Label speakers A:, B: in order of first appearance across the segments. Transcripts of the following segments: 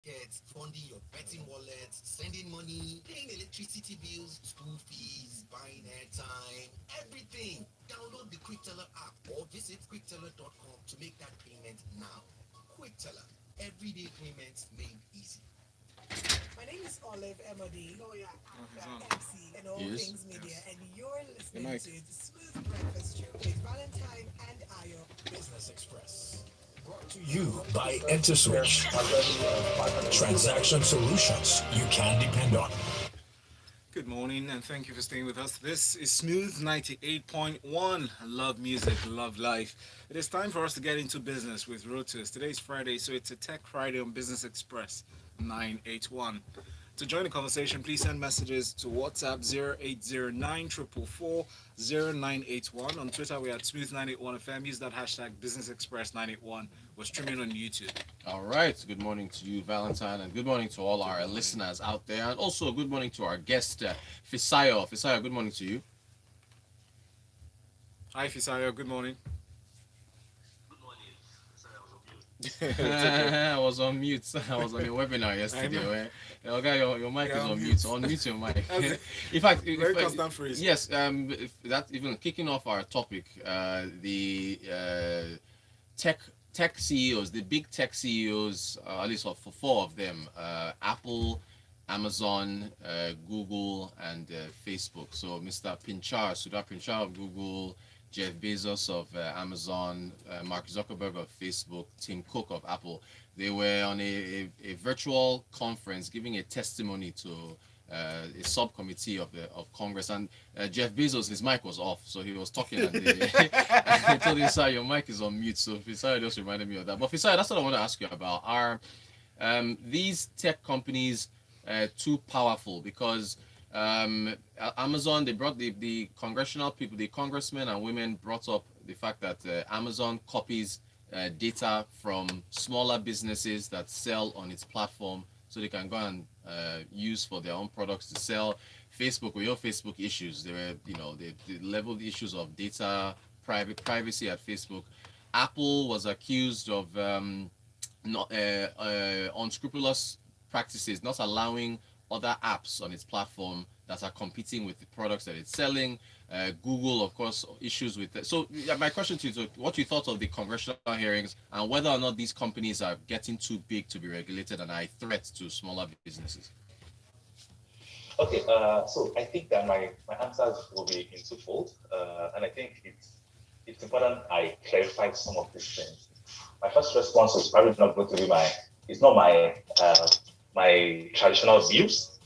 A: tickets, funding your betting wallet, sending money, paying electricity bills, school fees, buying airtime, everything. Download the QuickTeller app or visit quickteller.com to make that payment now. QuickTeller, everyday payments made easy.
B: My name is Olive Emody, lawyer, actor, MC, and all
C: Yes.
B: things media, and you're listening to the Smooth Breakfast Show with Valentine and Ayo.
A: Business Express. Brought to you by EnterSwitch. Transaction solutions you can depend on.
D: Good morning and thank you for staying with us. This is Smooth 98.1. Love music, love life. It is time for us to get into business with Rotus. Today's Friday, so it's a Tech Friday on Business Express 981. To join the conversation, please send messages to WhatsApp 0809 0981. On Twitter, we are at Smooth981FM. Use that hashtag Business Express 981. We're streaming on YouTube.
C: All right. Good morning to you, Valentine, and good morning to all our listeners out there, and also good morning to our guest, Fisayo. Fisayo, good morning to you.
D: Hi, Fisayo. Good morning.
E: Good morning. Sorry, I
C: I was on mute. I was on your webinar yesterday. Okay, your mic is on mute. Unmute your mic. In fact,
D: Very constant phrase.
C: Yes. If that even kicking off our topic, the tech CEOs, the big tech CEOs, at least for four of them, Apple, Amazon, Google, and Facebook. So Mr. Sundar Pichai of Google, Jeff Bezos of Amazon, Mark Zuckerberg of Facebook, Tim Cook of Apple. They were on a virtual conference giving a testimony to a subcommittee of Congress, and Jeff Bezos, his mic was off, so he was talking, and they told him, "Sir, your mic is on mute." So Fisaya just reminded me of that. But Fisaya, that's what I want to ask you about. Are these tech companies too powerful? Because Amazon, they brought the congressional people, the congressmen and women brought up the fact that Amazon copies data from smaller businesses that sell on its platform, so they can go and use for their own products to sell. Facebook, with your Facebook issues, there were, the level issues of data privacy at Facebook. Apple was accused of unscrupulous practices, not allowing other apps on its platform that are competing with the products that it's selling. Google, of course, issues with that. So my question to you is what you thought of the congressional hearings and whether or not these companies are getting too big to be regulated and are a threat to smaller businesses.
E: Okay, so I think that my answers will be in twofold, and I think it's important I clarify some of these things. My first response is probably not going to be my traditional views,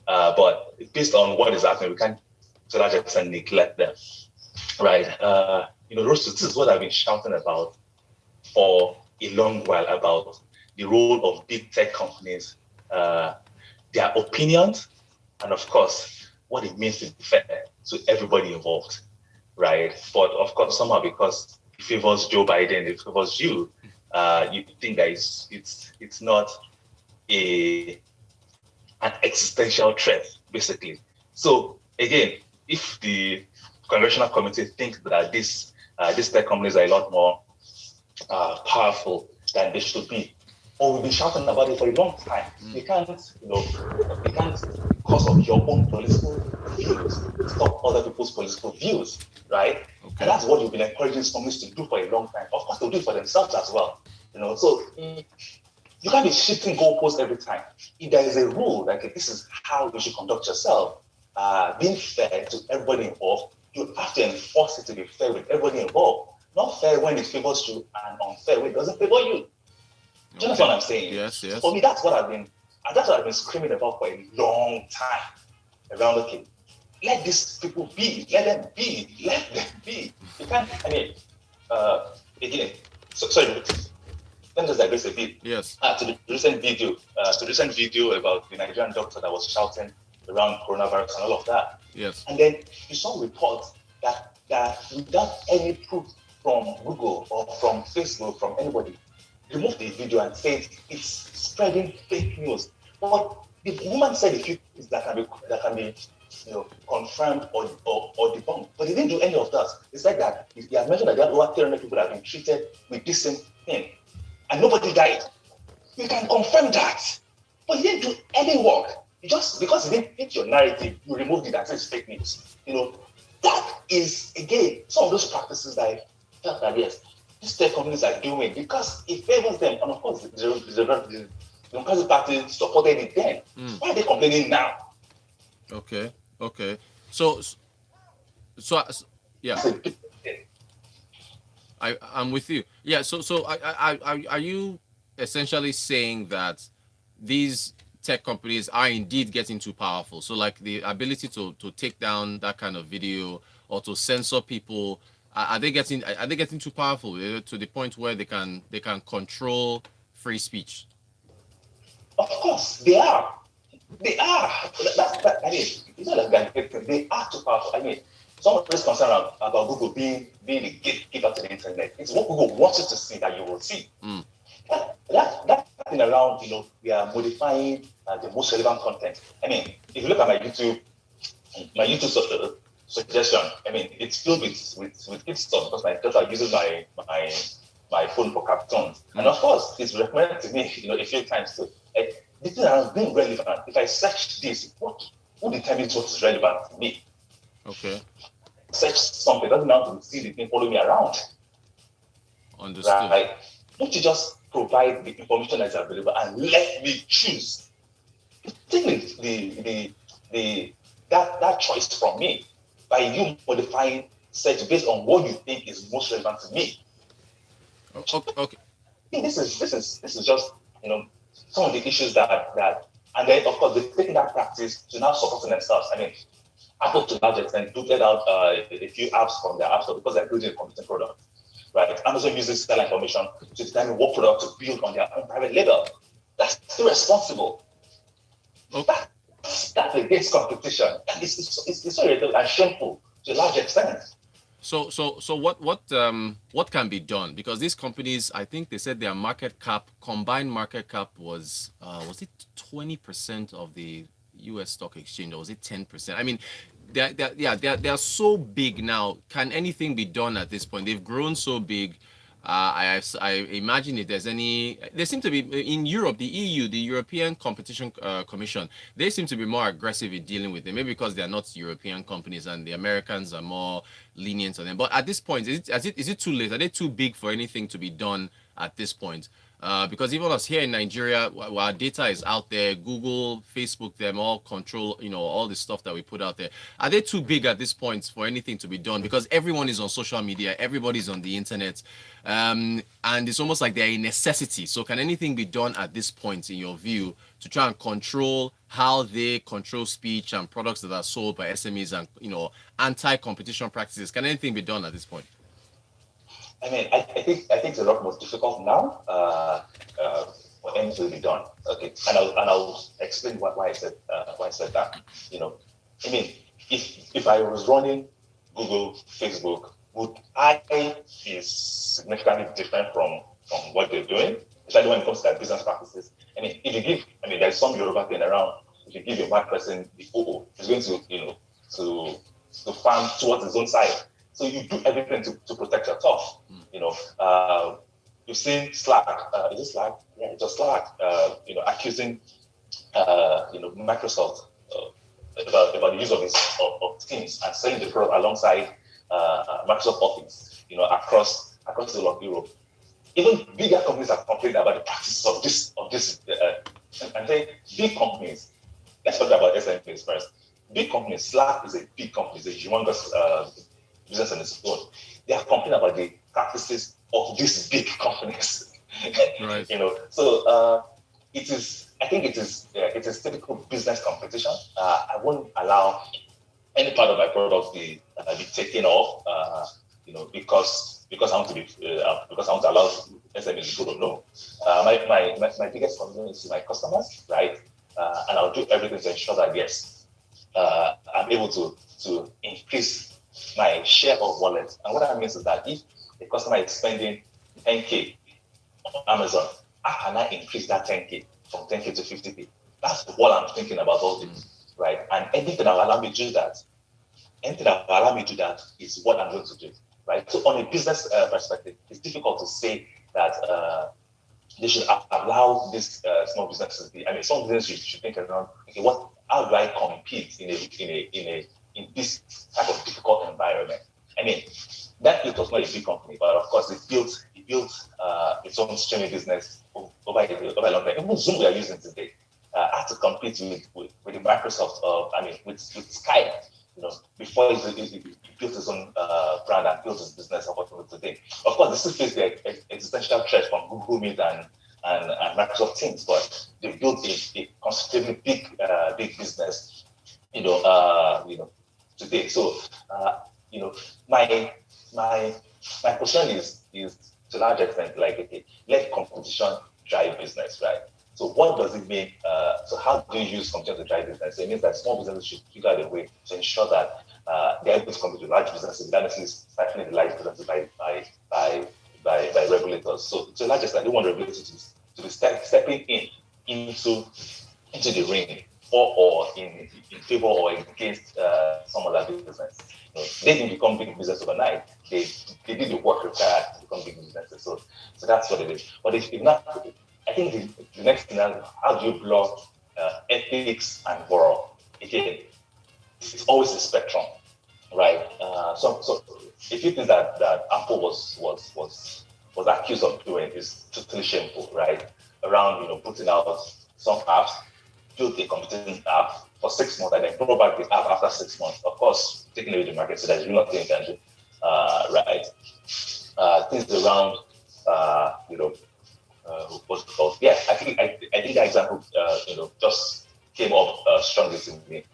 E: but based on what is happening, we can't to that extent neglect them, right? Roasted, this is what I've been shouting about for a long while about the role of big tech companies, their opinions, and of course, what it means to be fair to everybody involved, right? But of course, somehow because it favors Joe Biden, it favors you, you think that it's not an existential threat, basically. So again, if the congressional committee think that these tech companies are a lot more powerful than they should be, or we've been shouting about it for a long time, you can't, because of your own political views, stop other people's political views, right? Okay. And that's what you've been encouraging companies to do for a long time. Of course, they'll do it for themselves as well, So you can't be shifting goalposts every time. If there is a rule, like this is how you should conduct yourself, being fair to everybody involved, you have to enforce it to be fair with everybody involved. Not fair when it favors you and unfair when it doesn't favor you. Do you know what I'm saying?
C: Yes.
E: For me, that's what I've been screaming about for a long time. Around, okay, let these people be. Let them be. You can't. Again. Sorry. Let me just digress a bit.
C: Yes.
E: To the recent video about the Nigerian doctor that was shouting around coronavirus and all of that.
C: Yes.
E: And then you saw reports that without any proof from Google or from Facebook, from anybody, removed the video and said it's spreading fake news. But the woman said a few things that can be confirmed or debunked. But he didn't do any of that. He said that he had mentioned that there are over 300 people that have been treated with this same thing, and nobody died. We can confirm that. But you didn't do any work. You just because it didn't fit your narrative, you removed it and said it's fake news. That is again some of those practices that I felt that yes, these tech companies are doing because it favors them. And of course, the Democratic Party supported it then. Why are they complaining now?
C: Okay. So, so yeah, I'm with you. Yeah. So are you essentially saying that these tech companies are indeed getting too powerful? So like the ability to take down that kind of video or to censor people, are they getting too powerful to the point where they can control free speech?
E: Of course, they are. They are. I mean, it's not like they are too powerful. I mean, some of this concern about Google being the gatekeeper to the internet. It's what Google wants you to see that you will see. That thing around, we are modifying the most relevant content. I mean, if you look at my YouTube suggestion, I mean, it's filled with kids stuff because my daughter uses my phone for cartoons, and of course, it's recommended to me, a few times too. The thing around being relevant. If I search this, who determines what is relevant to me?
C: Okay.
E: Search something doesn't have to see the thing follow me around.
C: Understood.
E: Right? Don't you just provide the information that is available and let me choose? Take that choice from me by you modifying search based on what you think is most relevant to me.
C: Okay.
E: This is just some of the issues that and then of course they've taken that practice to now supporting themselves. I mean, Apple to large extent booted out a few apps from their app store because they're building a computing product. Right? Amazon uses seller information to determine what product to build on their own private label. That's irresponsible.
C: Okay.
E: That's against competition. And it's so irritating and shameful to a large extent.
C: So what can be done? Because these companies, I think they said their combined market cap was it 20% of the U.S. stock exchange, or was it 10%? I mean, they're so big now. Can anything be done at this point? They've grown so big. I imagine if there seem to be in Europe, the EU, the European Competition Commission, they seem to be more aggressive in dealing with them. Maybe because they are not European companies and the Americans are more lenient on them. But at this point, is it too late? Are they too big for anything to be done at this point? Because even us here in Nigeria, our data is out there. Google, Facebook, them all control, all the stuff that we put out there. Are they too big at this point for anything to be done? Because everyone is on social media, everybody's on the internet, and it's almost like they're a necessity. So can anything be done at this point, in your view, to try and control how they control speech and products that are sold by SMEs and anti-competition practices? Can anything be done at this point?
E: I mean, I think it's a lot more difficult now for anything to be done. Okay, and I'll explain why I said that. I mean, if I was running Google, Facebook, would I be significantly different from what they're doing, especially when it comes to their business practices? I mean, there's some Yoruba thing around. If you give a mad person the OO, he's going to farm towards his own side. So you do everything to protect your turf. You've seen Slack. Is it Slack? Yeah, it's just Slack. Accusing Microsoft about the use of Teams and selling the product alongside Microsoft Office. Across the whole of Europe. Even bigger companies are complaining about the practices of this. And then big companies. Let's talk about SMEs first. Big companies. Slack is a big company. It's a humongous business on its own. They are complaining about the practices of these big companies.
C: Right.
E: So it is. I think it is typical business competition. I won't allow any part of my product be taken off. Because I want to allow SMEs to grow. No, my biggest concern is my customers, right? And I'll do everything to ensure that yes, I'm able to increase my share of wallet. And what that means is that if a customer is spending 10K on Amazon, how can I increase that 10K from 10K to 50K? That's what I'm thinking about all this, right? And anything that will allow me to do that, is what I'm going to do, right? So on a business perspective, it's difficult to say that they should allow these small businesses. I mean, some businesses should think around, okay, how do I compete in this type of difficult environment? I mean, Netflix was not a big company, but of course it built its own streaming business over a long time. Even Zoom we are using today had to compete with the Microsoft, with Skype, before it built its own brand and built its business opportunity today. Of course, they still face the existential threat from Google Meet and Microsoft Teams, but they built a considerably big business, today. So, you know, my my my question is to a large extent like, okay, let competition drive business, right? So what does it mean? So how do you use competition to drive business? So it means that small businesses should figure out a way to ensure that they're able to compete with large businesses without necessarily stifling the large businesses by regulators. So to a large extent, they want regulators to be stepping into the ring or in favor or against some other business. They didn't become big business overnight. They did the work required to become big businesses. So that's what it is. But if not, I think the next thing is, how do you block ethics and moral? Again, it's always a spectrum, right? So if you think that Apple was accused of doing is totally shameful, right? Around putting out some apps, built a competing app for 6 months and then brought back the app after 6 months. Of course, taking away the market, so there's really nothing you can do, right? Things around, what's it called? Yeah, I think that example, just came up strongly to me.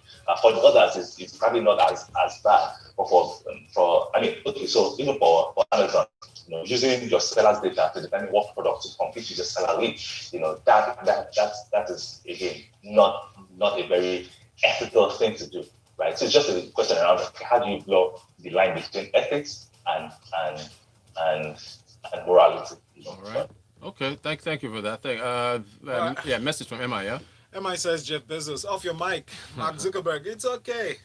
E: For the others, it's probably not as bad. But okay, so even for Amazon, using your seller's data to determine what product to compete with your seller with, that is again not a very ethical thing to do, right? So it's just a question around how do you blur the line between ethics and morality.
C: All right. Okay. Thank you for that. Yeah. Message from Emma. Yeah.
D: MI says Jeff Bezos, off your mic. Mark Zuckerberg, it's okay.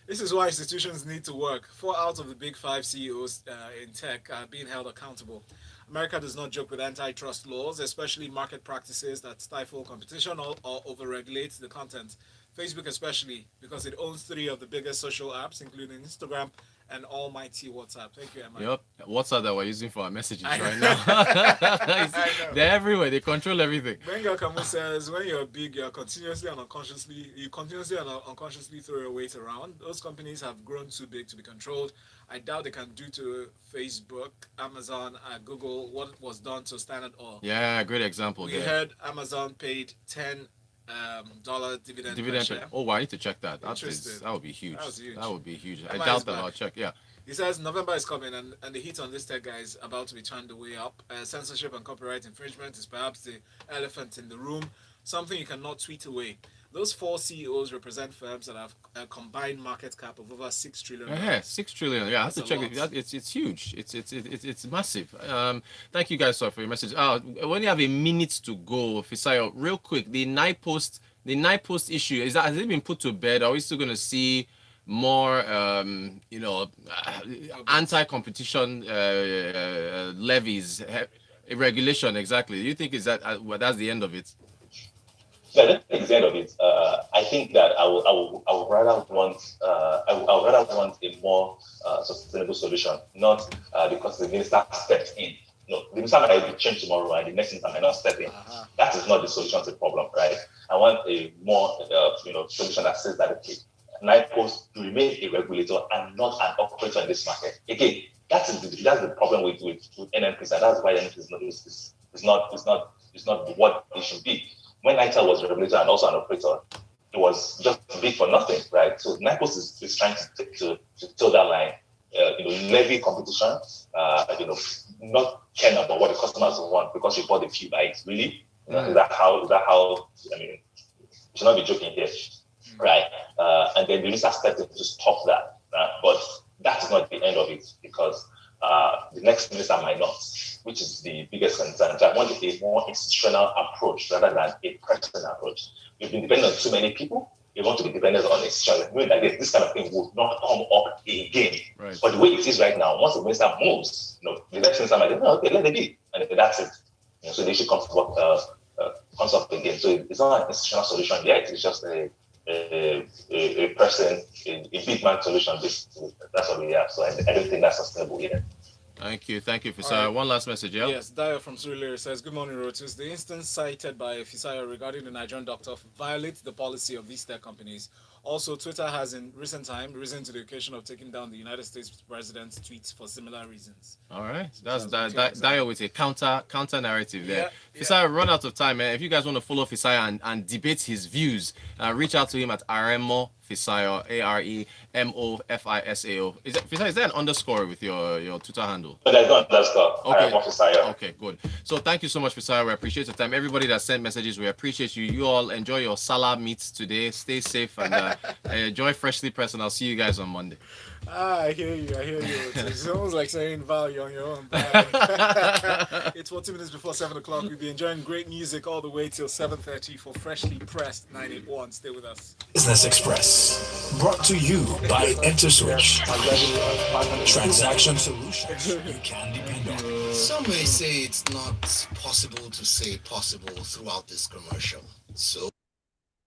D: This is why institutions need to work. 4 out of the big 5 CEOs in tech are being held accountable. America does not joke with antitrust laws, especially market practices that stifle competition or overregulate the content. Facebook especially, because it owns 3 of the biggest social apps, including Instagram and almighty WhatsApp. Thank you, Emma.
C: Yep. WhatsApp that we're using for our messages
D: I
C: right
D: know.
C: now.
D: I know.
C: They're everywhere. They control everything.
D: Bengal Kamu says, when you're big, you continuously and unconsciously throw your weight around. Those companies have grown too big to be controlled. I doubt they can do to Facebook, Amazon, Google what was done to Standard Oil.
C: Yeah, great example.
D: We heard Amazon paid $10 dividend per share.
C: Oh, well, I need to check that. That would be huge. That would be huge. I doubt that. I'll check. Yeah.
D: He says November is coming and the heat on this tech guy is about to be turned way up. Censorship and copyright infringement is perhaps the elephant in the room, something you cannot tweet away. Those 4 CEOs represent firms that have a combined market cap of over $6 trillion.
C: Yeah, 6 trillion. Yeah, I have to check it. It's huge. It's massive. Thank you guys for your message. We only have a minute to go, Fisayo. Real quick, the night post issue has it been put to bed? Are we still going to see more anti-competition levies, regulation? Exactly. Do you think that's the end of it?
E: Yeah, I don't think it's the end of it. I think that I would rather want a more sustainable solution, not because the minister steps in. The minister might be changed tomorrow, and the next minister might not step in. That is not the solution to the problem, right? I want a more solution that says that okay, NIPOS to remain a regulator and not an operator in this market. Again, that's the problem with NNPs, and that's why NNPs is not what it should be. When NITA was a regulator and also an operator, it was just big for nothing, right? So NIPOS is trying to toe that line, levy competition, not caring about what the customers want because you bought a few bikes. Really? Is that how? I mean, you should not be joking here, right? And then the minister stepped in to stop that, but that is not the end of it because the next minister might not, which is the biggest concern. So I want a more institutional approach rather than a personal approach. We've been dependent on too many people. We want to be dependent on institutional. Knowing that this kind of thing will not come up again.
C: Right.
E: But the way it is right now, once the minister moves, the next minister might say, okay, let it be. And that's it. So the issue comes up again. So it's not an institutional solution yet. It's just a person, a big man solution. That's what we have. So I don't think that's sustainable yet.
C: Thank you, Fisaya.
D: Right.
C: One last message, yeah?
D: Yes, Dio from Surulere says, Good morning, Rotus. The instance cited by Fisaya regarding the Nigerian doctor violates the policy of these tech companies. Also, Twitter has in recent time risen to the occasion of taking down the United States president's tweets for similar reasons.
C: All right, that's Dio with a counter narrative there.
D: Yeah,
C: Fisaya, run out of time, man. If you guys want to follow Fisaya and debate his views, reach out to him at Aremo Fisaya, AREMOFISAO. Fisaya, is there an underscore with your Twitter handle?
E: But there's no underscore.
C: Okay.
E: Aremo Fisaya.
C: Okay, good. So thank you so much, Fisaya. We appreciate your time. Everybody that sent messages, we appreciate you. You all enjoy your Salah meats today. Stay safe and enjoy freshly pressed. And I'll see you guys on Monday.
D: I hear you. It's almost like saying Val, you're on your own. It's 40 minutes before 7 o'clock. We'll be enjoying great music all the way till 7:30 for Freshly Pressed 981. Stay with us.
F: Business Express, brought to you by EnterSwitch. Transaction solutions you can depend on.
A: Some may say it's not possible to say possible throughout this commercial. So